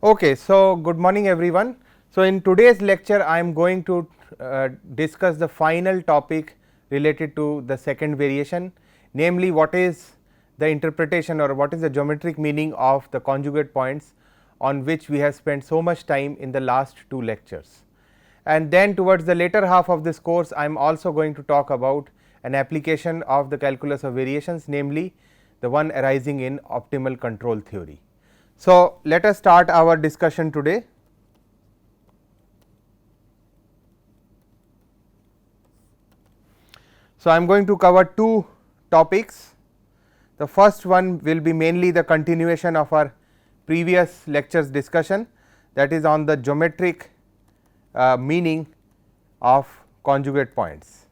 Okay, so good morning everyone. So in today's lecture I am going to discuss the final topic related to the second variation, namely what is the interpretation or what is the geometric meaning of the conjugate points on which we have spent so much time in the last two lectures. And then towards the later half of this course I am also going to talk about an application of the calculus of variations, namely the one arising in optimal control theory. So, let us start our discussion today. So, I am going to cover two topics. The first one will be mainly the continuation of our previous lectures discussion, that is on the geometric meaning of conjugate points.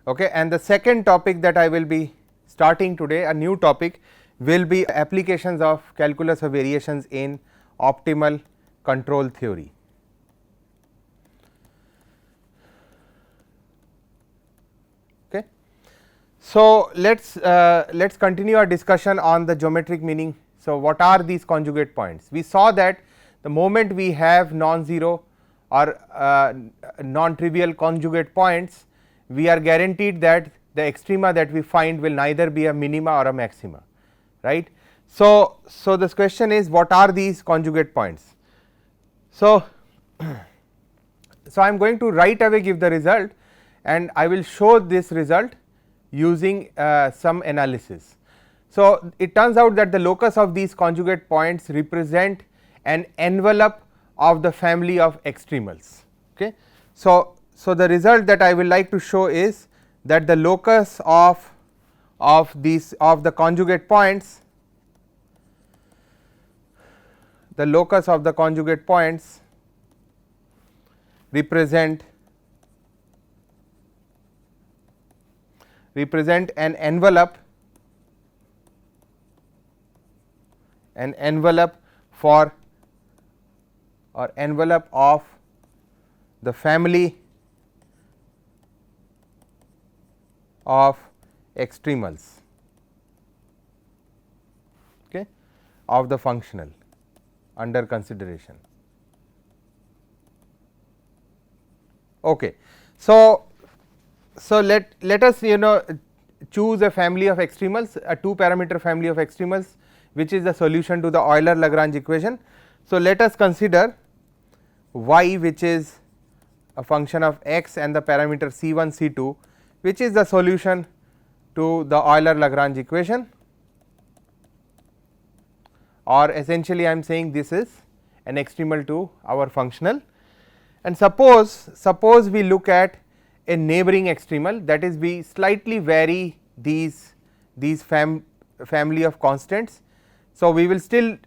Okay, and the second topic that I will be starting today, a new topic, will be applications of calculus of variations in optimal control theory. Okay. So, let's continue our discussion on the geometric meaning. So, what are these conjugate points? We saw that the moment we have non-zero or non-trivial conjugate points, we are guaranteed that the extrema that we find will neither be a minima or a maxima, right. So, this question is what are these conjugate points. So, I am going to right away give the result and I will show this result using some analysis. So, it turns out that the locus of these conjugate points represent an envelope of the family of extremals. Okay. So, the result that I will like to show is that the locus of the conjugate points, the locus of the conjugate points represent an envelope for or envelope of the family of extremals, okay, of the functional under consideration. Okay. So, let us choose a family of extremals, a two parameter family of extremals, which is the solution to the Euler Lagrange equation. So, let us consider y, which is a function of x, and the parameter c1 c2, which is the solution to the Euler Lagrange equation, or essentially I am saying this is an extremal to our functional. And suppose we look at a neighboring extremal, that is we slightly vary these family of constants. So, we will still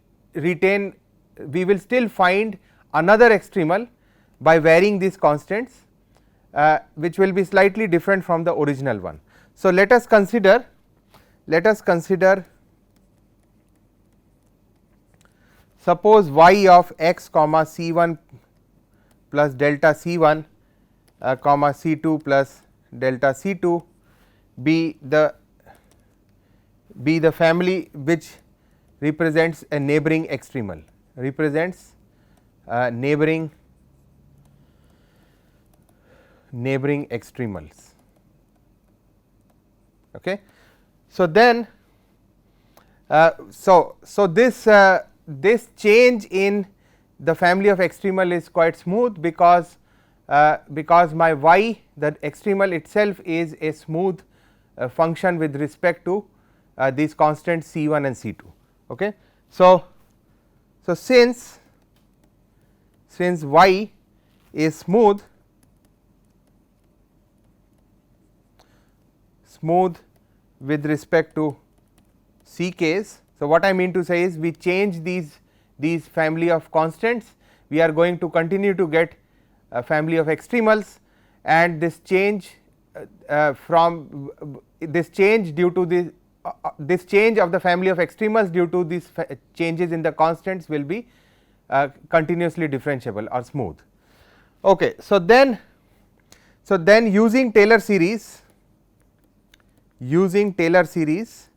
find another extremal by varying these constants, which will be slightly different from the original one. So, let us consider suppose y of x comma c1 plus delta c1 comma c2 plus delta c2 be the family which represents a neighboring extremal, represents neighboring extremals. Okay. So, then this change in the family of extremal is quite smooth, because my y, the extremal itself, is a smooth function with respect to these constants c1 and c2. Okay. So, since y is smooth with respect to c k's. So, what I mean to say is we change these family of constants, we are going to continue to get a family of extremals, and this change due to this change of the family of extremals due to these changes in the constants will be continuously differentiable or smooth. Okay. So, then using Taylor series, using Taylor series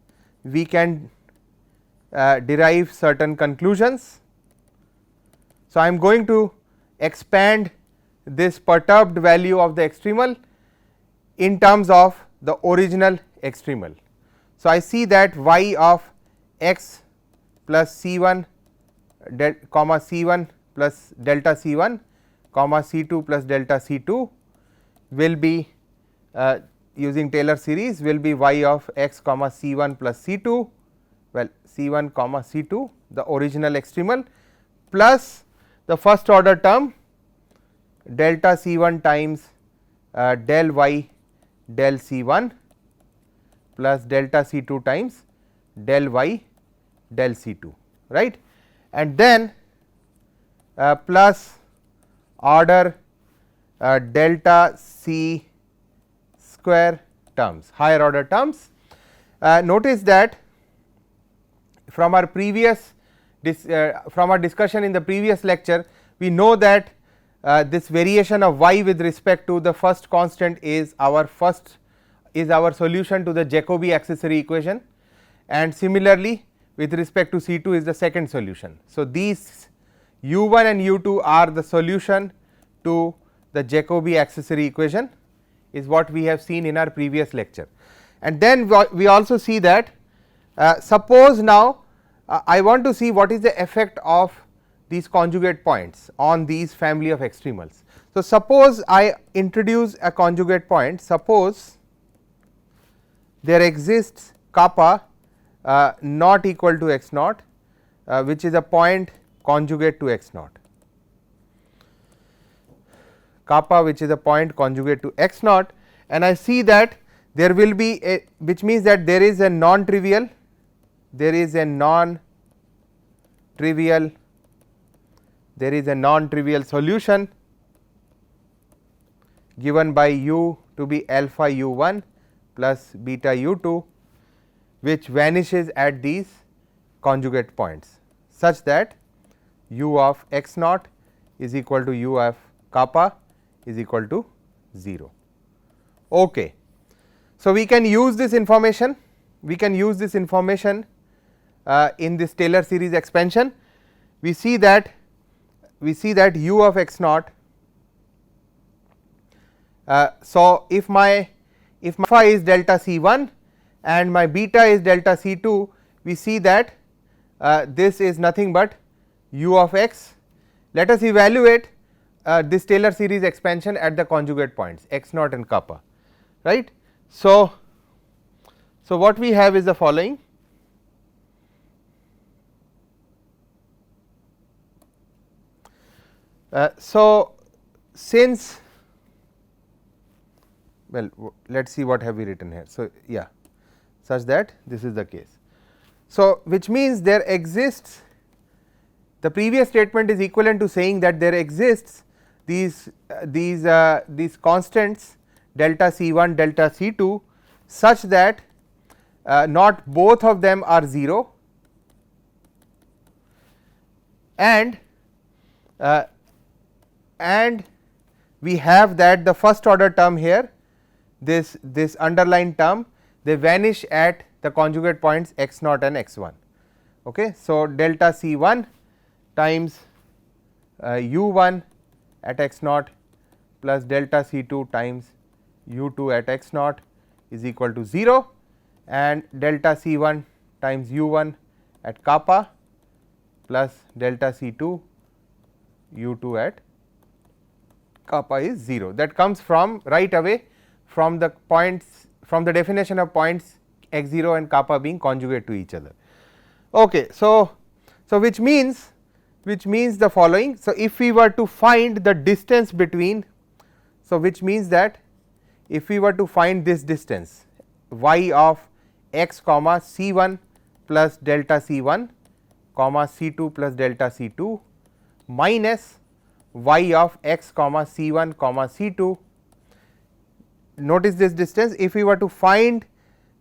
we can derive certain conclusions. So, I am going to expand this perturbed value of the extremal in terms of the original extremal. So, I see that y of x plus C 1 comma C 1 plus delta C 1 comma C 2 plus delta C 2 will be using Taylor series will be y of x comma C 1 plus C 2, well C 1 comma C 2 the original extremal plus the first order term delta C 1 times del y del C 1 plus delta C 2 times del y del C 2, right, and then plus order delta C square terms, higher order terms. Notice that from our previous from our discussion in the previous lecture, we know that this variation of y with respect to the first constant is our solution to the Jacobi accessory equation, and similarly with respect to C 2 is the second solution. So, these u 1 and u 2 are the solution to the Jacobi accessory equation is what we have seen in our previous lecture. And then we also see that suppose now I want to see what is the effect of these conjugate points on these family of extremals. So, suppose I introduce a conjugate point, suppose there exists kappa not equal to x naught which is a point conjugate to x naught, kappa which is a point conjugate to x naught, and I see that there will be a, which means that there is a non trivial solution given by u to be alpha u 1 plus beta u 2 which vanishes at these conjugate points such that u of x naught is equal to u of kappa is equal to 0. Okay. So, we can use this information, in this Taylor series expansion. We see that u of x naught. So, if my alpha is delta C 1 and my beta is delta C 2, we see that this is nothing but u of x. Let us evaluate this Taylor series expansion at the conjugate points x naught and kappa, right. So, what we have is the following. So, since well let us see what have we written here. So, yeah, such that this is the case. So, which means there exists, the previous statement is equivalent to saying that there exists these constants delta C 1 delta C 2 such that not both of them are 0 and we have that the first order term here, this underlined term, they vanish at the conjugate points x naught and x 1. Okay. So, delta C 1 times u 1 at x naught plus delta C 2 times u 2 at x naught is equal to 0 and delta C 1 times u 1 at kappa plus delta C 2 u 2 at kappa is 0. That comes from right away from the points, from the definition of points x 0 and kappa being conjugate to each other. Okay. So, which means the following. So, if we were to find the distance between, so which means that if we were to find this distance y of x comma C 1 plus delta C 1 comma C 2 plus delta C 2 minus y of x comma C 1 comma C 2, notice this distance, if we were to find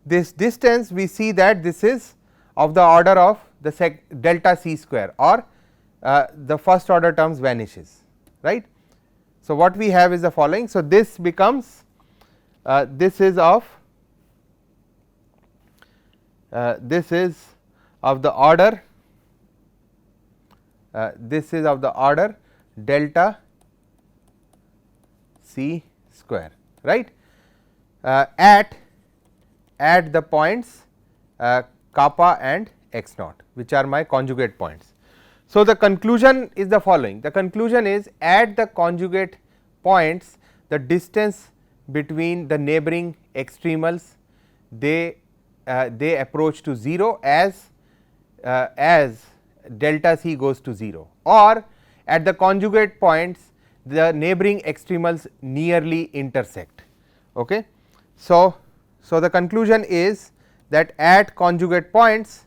this distance, we see that this is of the order of the delta C square, or the first order terms vanishes, right. So, what we have is the following. So, this becomes this is of this is of the order delta c square, right, at the points kappa and x naught, which are my conjugate points. So, the conclusion is the following. The conclusion is, at the conjugate points, the distance between the neighboring extremals, they approach to 0 as delta c goes to 0, or at the conjugate points the neighboring extremals nearly intersect. Okay. So, the conclusion is that at conjugate points,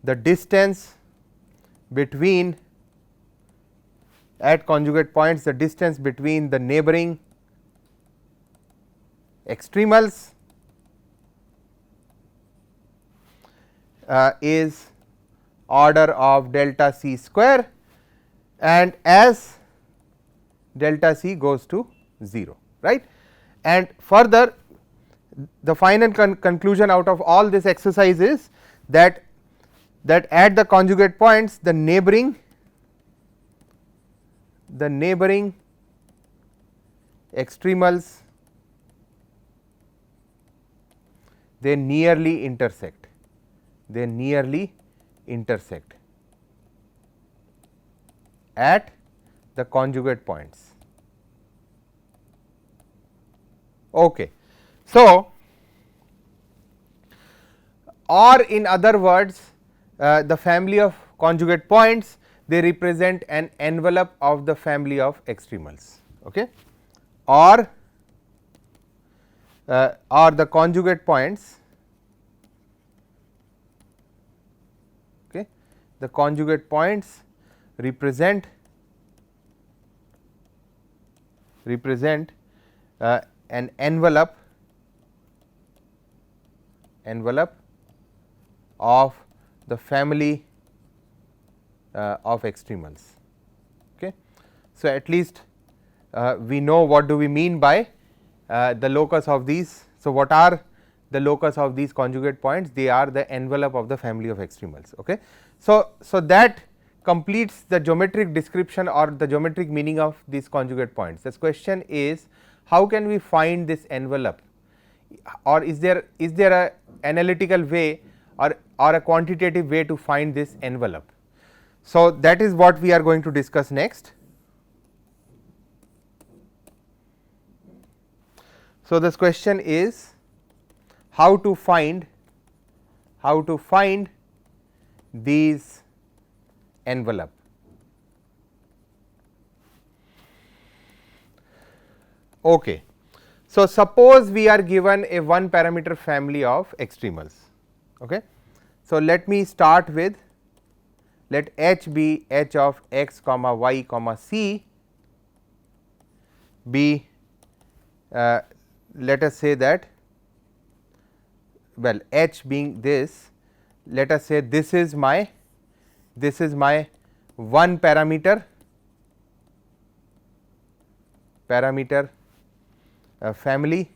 the distance between the neighboring extremals is order of delta c square, and as delta c goes to 0, right. And further, the final conclusion out of all this exercise is that at the conjugate points the neighboring extremals, they nearly intersect at the conjugate points. Okay. So, or in other words, the family of conjugate points, they represent an envelope of the family of extremals. Okay. Or the conjugate points, okay, the conjugate points represent an envelope of the family of extremals. Okay. So, at least we know what do we mean by the locus of these. So, what are the locus of these conjugate points? They are the envelope of the family of extremals. Okay. So, that completes the geometric description or the geometric meaning of these conjugate points. This question is, how can we find this envelope, or is there a analytical way or a quantitative way to find this envelope? So, that is what we are going to discuss next. So, this question is how to find these envelope. Okay. So, suppose we are given a one parameter family of extremals. Okay. So, let me start with, let H be H of x comma y comma c be let us say that, well, H being this, let us say this is my one parameter family.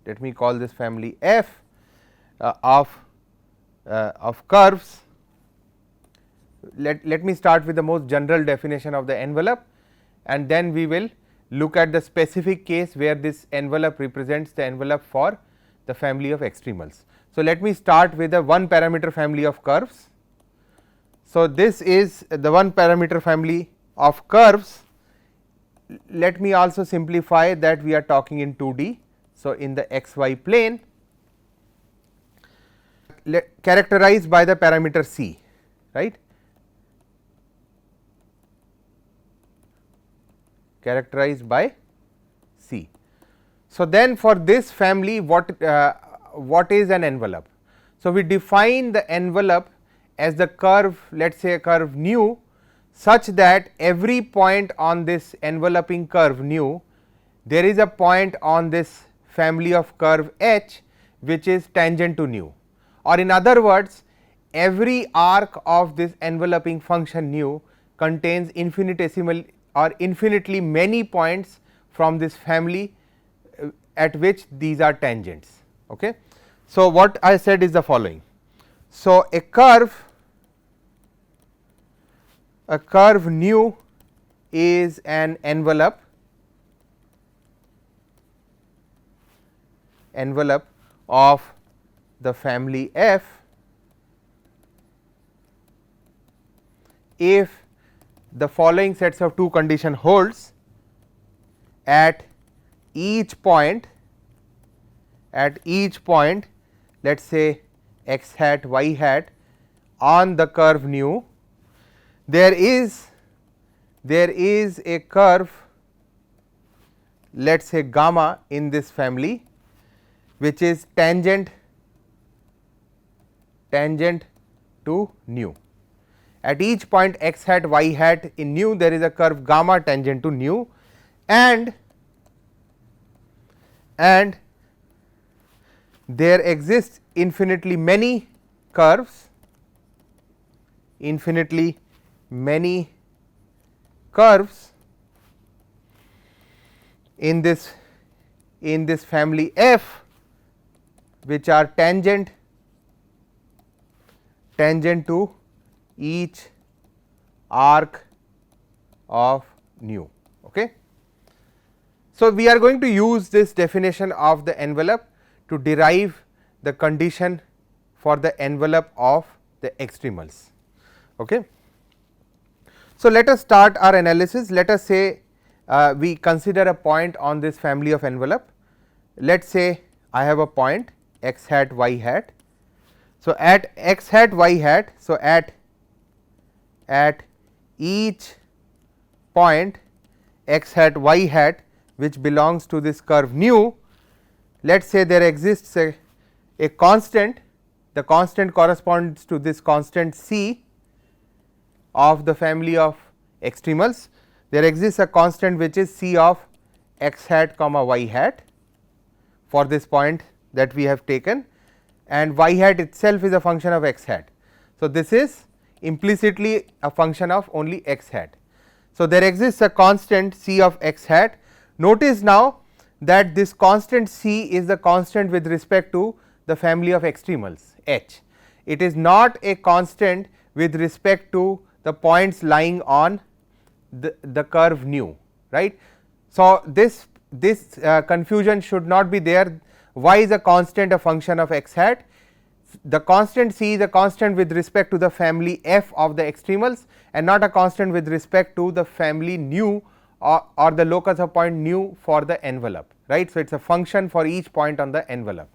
Let me call this family F of curves. Let me start with the most general definition of the envelope, and then we will look at the specific case where this envelope represents the envelope for the family of extremals. So, let me start with a one parameter family of curves. So, this is the one parameter family of curves. Let me also simplify that we are talking in 2D. So, in the xy plane, characterized by the parameter c, right, characterized by c. So, then for this family, what is an envelope? So, we define the envelope as the curve, let us say a curve nu, such that every point on this enveloping curve nu, there is a point on this family of curve h which is tangent to nu, or in other words, every arc of this enveloping function nu contains infinitesimal or infinitely many points from this family at which these are tangents. Okay. So, what I said is the following. So, a curve nu is an envelope of the family F if the following sets of two condition holds at each point let us say x hat y hat on the curve nu. There is a curve, let us say gamma in this family, which is tangent to nu. At each point x hat y hat in nu, there is a curve gamma tangent to nu, and there exists infinitely many curves in this family F, which are tangent to each arc of nu. Okay. So, we are going to use this definition of the envelope to derive the condition for the envelope of the extremals. Okay. So, let us start our analysis. Let us say we consider a point on this family of envelope. Let us say I have a point x hat y hat. So, at x hat y hat, so at each point x hat y hat which belongs to this curve nu, let us say there exists a constant, the constant corresponds to this constant c of the family of extremals. There exists a constant which is c of x hat comma y hat for this point that we have taken, and y hat itself is a function of x hat. So, this is implicitly a function of only x hat. So, there exists a constant c of x hat. Notice now that this constant c is the constant with respect to the family of extremals H. It is not a constant with respect to the points lying on the curve nu, right. So, this confusion should not be there. Y is a constant, a function of x hat. The constant c is a constant with respect to the family F of the extremals and not a constant with respect to the family nu or the locus of point nu for the envelope, right. So, it is a function for each point on the envelope.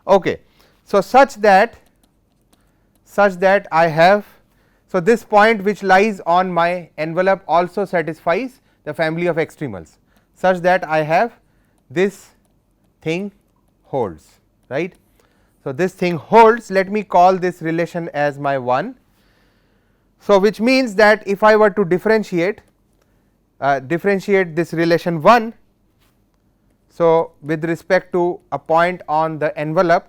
Okay. So, such that I have, so this point which lies on my envelope also satisfies the family of extremals, such that I have this thing holds, right. So, this thing holds, let me call this relation as my 1. So, which means that if I were to differentiate this relation 1, so with respect to a point on the envelope,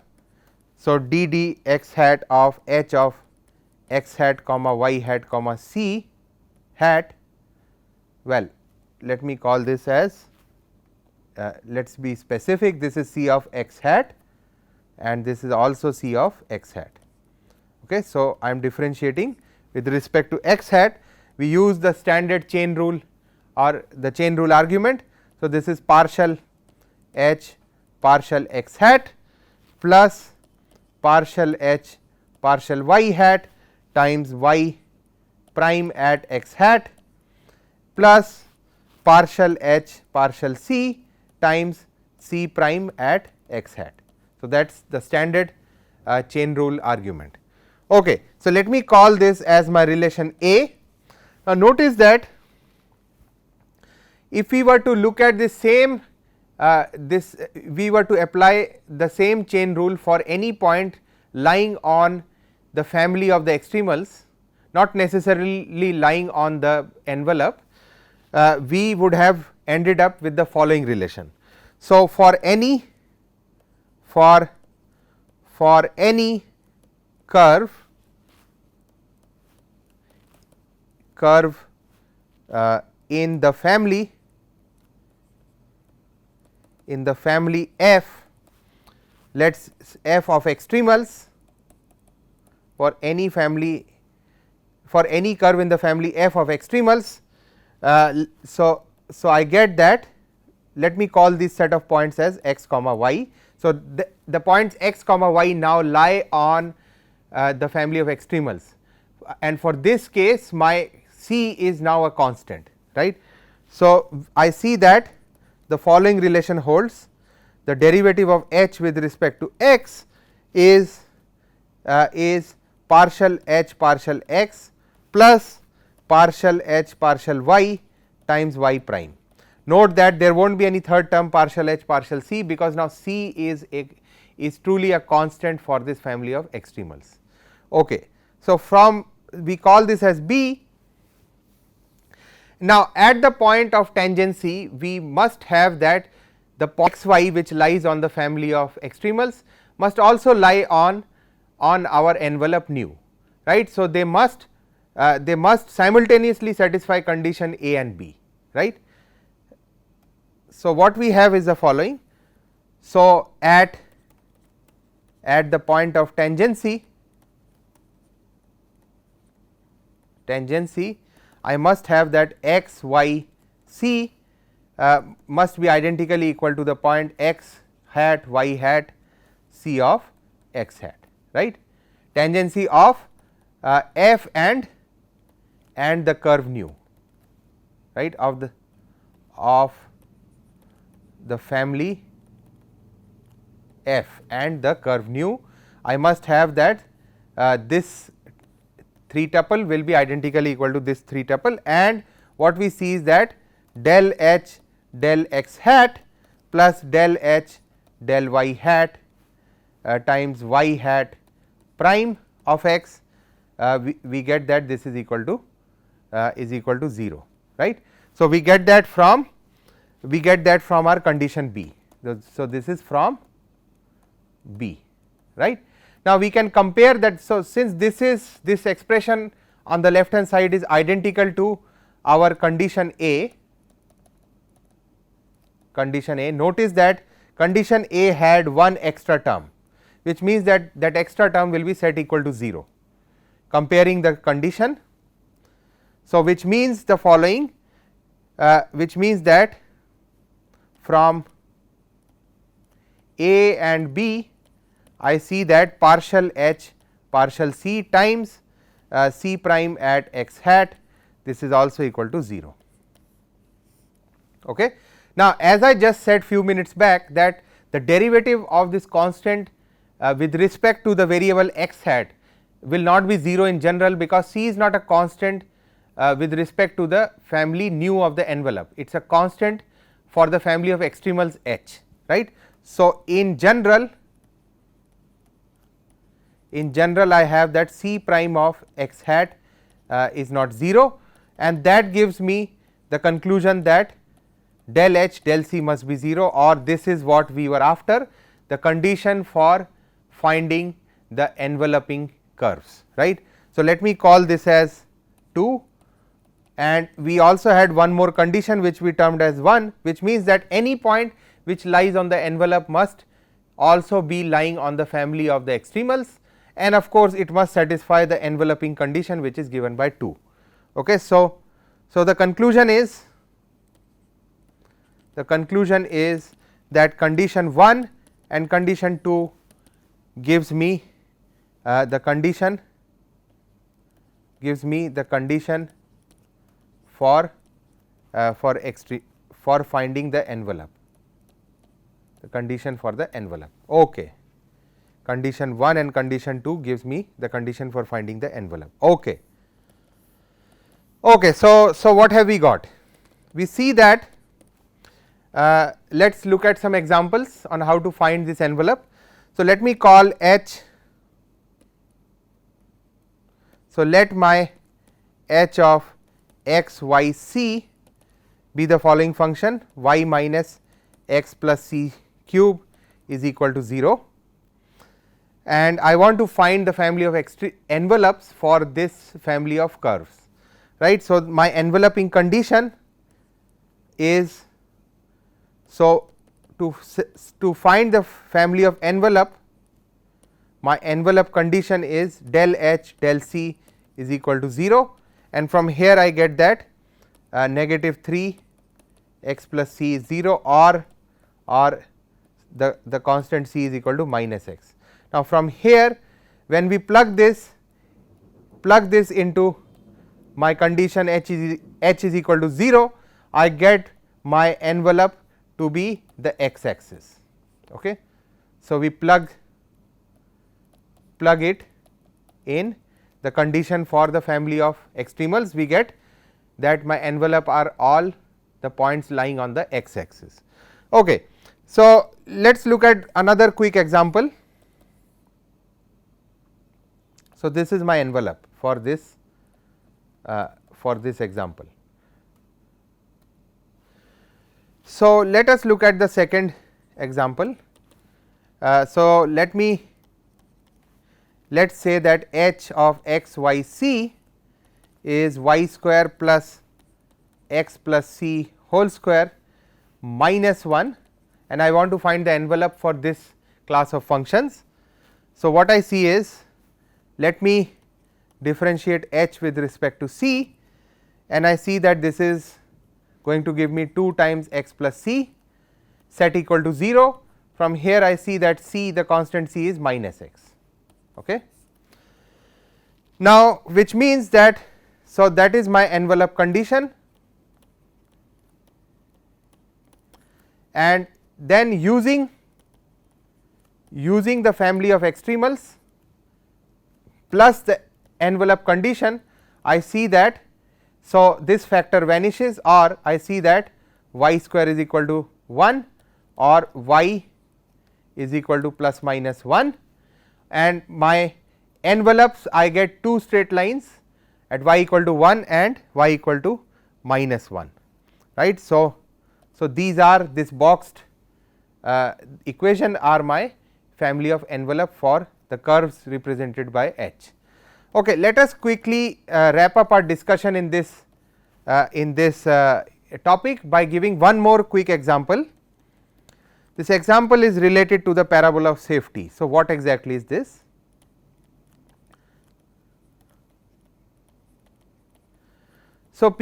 so d d x hat of h of x hat comma y hat comma c hat, well, let me call this as let us be specific, this is c of x hat and this is also c of x hat. Okay. So, I am differentiating with respect to x hat, we use the standard chain rule or the chain rule argument. So, this is partial h partial x hat plus partial h partial y hat times y prime at x hat plus partial h partial c times c prime at x hat. So, that is the standard chain rule argument. Okay. So, let me call this as my relation A. Now, notice that if we were to look at the same we were to apply the same chain rule for any point lying on the family of the extremals, not necessarily lying on the envelope, we would have ended up with the following relation. So, for any curve in the family f, let us f of extremals for any family, for any curve in the family f of extremals. So I get that, let me call this set of points as x comma y. So the points x comma y now lie on the family of extremals, and for this case my c is now a constant, right. So I see that the following relation holds: the derivative of h with respect to x is partial h partial x plus partial h partial y times y prime. Note that there will not be any third term partial h partial c, because now c is truly a constant for this family of extremals. Okay. So from we call this as b. Now at the point of tangency we must have that the x y which lies on the family of extremals must also lie on our envelope nu, right. So they must simultaneously satisfy condition a and b, right. So what we have is the following. So at the point of tangency I must have that x y c must be identically equal to the point x hat y hat c of x hat, right. Tangency of f and the curve nu, right, of the family f and the curve nu. I must have that this 3 tuple will be identically equal to this 3 tuple, and what we see is that del h del x hat plus del h del y hat times y hat prime of x, we get that this is equal to 0, right. So we get that from our condition b. So this is from b, right. Now we can compare that. So since this expression on the left hand side is identical to our condition a, notice that condition a had one extra term, which means that extra term will be set equal to 0 comparing the condition. So which means the following, which means that from a and b I see that partial h partial c times c prime at x hat, this is also equal to 0. Okay. Now as I just said few minutes back that the derivative of this constant with respect to the variable x hat will not be 0 in general, because c is not a constant with respect to the family nu of the envelope, it is a constant for the family of extremals h, right. So in general I have that c prime of x hat is not 0, and that gives me the conclusion that del h del c must be 0, or this is what we were after, the condition for finding the enveloping curves, right. So let me call this as 2, and we also had one more condition which we termed as 1, which means that any point which lies on the envelope must also be lying on the family of the extremals, and of course it must satisfy the enveloping condition which is given by 2. Okay. So the conclusion is that condition 1 and condition 2 gives me the condition for finding the envelope, the condition for the envelope. Okay. Condition 1 and condition 2 gives me the condition for finding the envelope. Okay. Okay. So what have we got? We see that let us look at some examples on how to find this envelope. So let me call h, so let my h of x y c be the following function: y minus x plus c cube is equal to 0, and I want to find the family of envelopes for this family of curves, right. So my enveloping condition is, so to find the family of envelope, my envelope condition is del H del C is equal to 0, and from here I get that negative 3 x plus c is 0, or the constant c is equal to minus x. Now, from here when we plug this into my condition h is equal to 0, I get my envelope to be the x axis. Okay. So, we plug it in the condition for the family of extremals, we get that my envelope are all the points lying on the x axis. Okay. So, let us look at another quick example. So, this is my envelope for this example. So, let us look at the second example. So, let us say that h of x y c is y square plus x plus c whole square minus 1, and I want to find the envelope for this class of functions. So, what I see is, let me differentiate h with respect to c, and I see that this is going to give me 2 times x plus c set equal to 0. From here I see that c, the constant c, is minus x. Okay. Now, which means that, so that is my envelope condition, and then using the family of extremals plus the envelope condition, I see that, so this factor vanishes, or I see that y square is equal to 1 or y is equal to plus minus 1, and my envelopes I get 2 straight lines at y equal to 1 and y equal to minus 1, right. So, these are, this boxed equation are my family of envelope for the curves represented by h. Okay, let us quickly wrap up our discussion in this topic by giving one more quick example. This example is related to the parabola of safety. So, what exactly is this? So,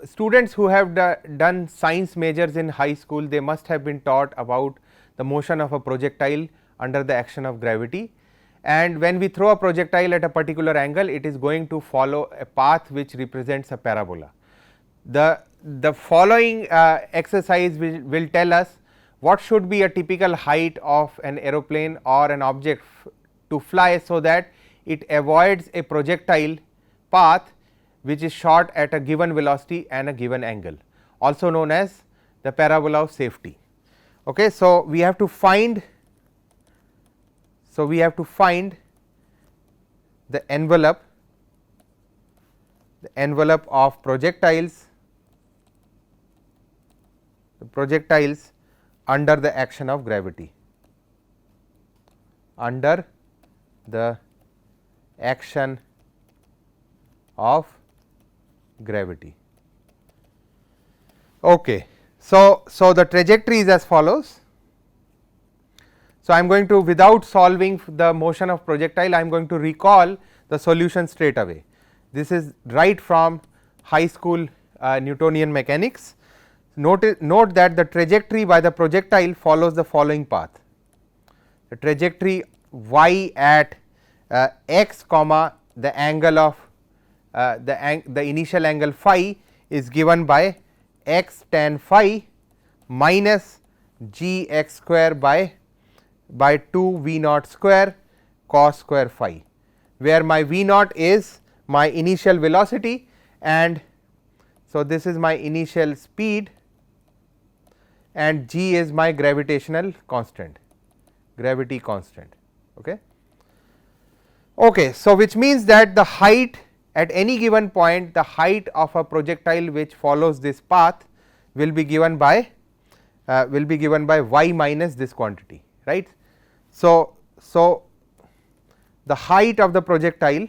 students who have done science majors in high school, they must have been taught about the motion of a projectile under the action of gravity, and when we throw a projectile at a particular angle, it is going to follow a path which represents a parabola. The following exercise will tell us what should be a typical height of an aeroplane or an object to fly, so that it avoids a projectile path which is shot at a given velocity and a given angle, also known as the parabola of safety. Okay. So, we have to find the envelope of projectiles under the action of gravity, under the action of gravity. Okay. So, the trajectory is as follows. So, I am going to, without solving the motion of projectile, I am going to recall the solution straight away. This is right from high school Newtonian mechanics. Note that the trajectory by the projectile follows the following path. The trajectory y at x comma the angle of the initial angle phi is given by x tan phi minus g x square by 2 v naught square cos square phi, where my v naught is my initial velocity, and so this is my initial speed, and g is my gravitational constant, gravity constant. Okay. Okay. So, which means that the height at any given point, the height of a projectile which follows this path will be given by y minus this quantity, right. So, the height of the projectile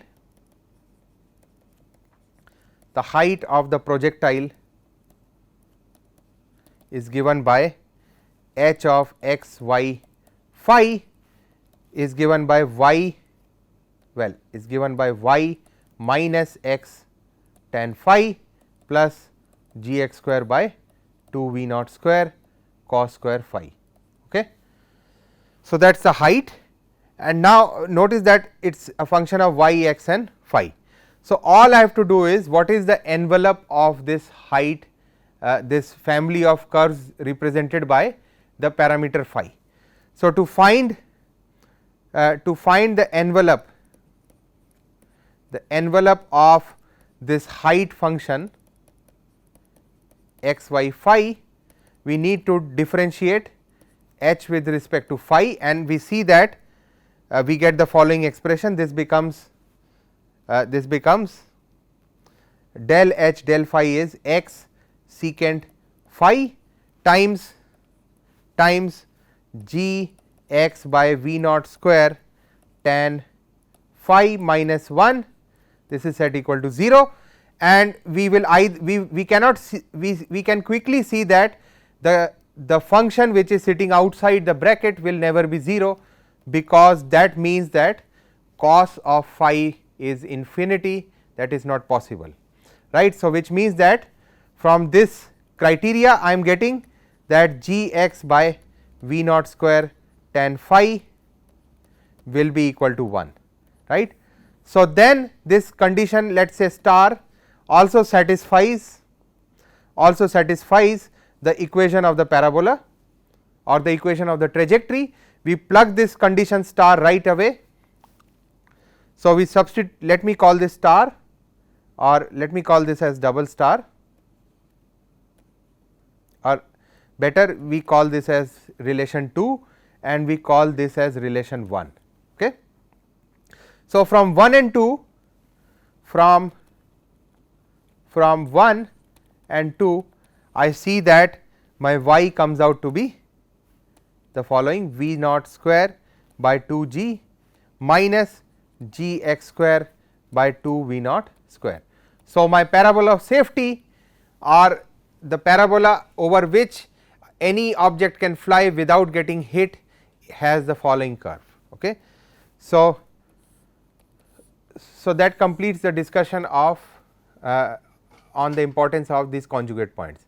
is given by h of x y phi is given by y, well, is given by y minus x tan phi plus g x square by 2 v naught square cos square phi. Okay. So, that is the height, and now notice that it is a function of y, x and phi. So, all I have to do is what is the envelope of this height, this family of curves represented by the parameter phi. So, to find the envelope of this height function x y phi, we need to differentiate h with respect to phi, and we see that we get the following expression. This becomes del h del phi is x secant phi times g x by v naught square tan phi minus 1, this is set equal to 0, and we will we cannot see, we can quickly see that the function which is sitting outside the bracket will never be 0, because that means that cos of phi is infinity, that is not possible, right. So, which means that from this criteria I am getting that g x by v naught square tan phi will be equal to 1, right. So, then this condition, let us say star, also satisfies the equation of the parabola or the equation of the trajectory. We plug this condition star right away. So, we substitute, let me call this star, or let me call this as double star, or better we call this as relation 2 and we call this as relation 1. Okay. So, from 1 and 2, from 1 and 2, I see that my y comes out to be the following: v naught square by 2 g minus g x square by 2 v naught square. So, my parabola of safety, or the parabola over which any object can fly without getting hit, has the following curve. Okay. So, that completes the discussion of on the importance of these conjugate points.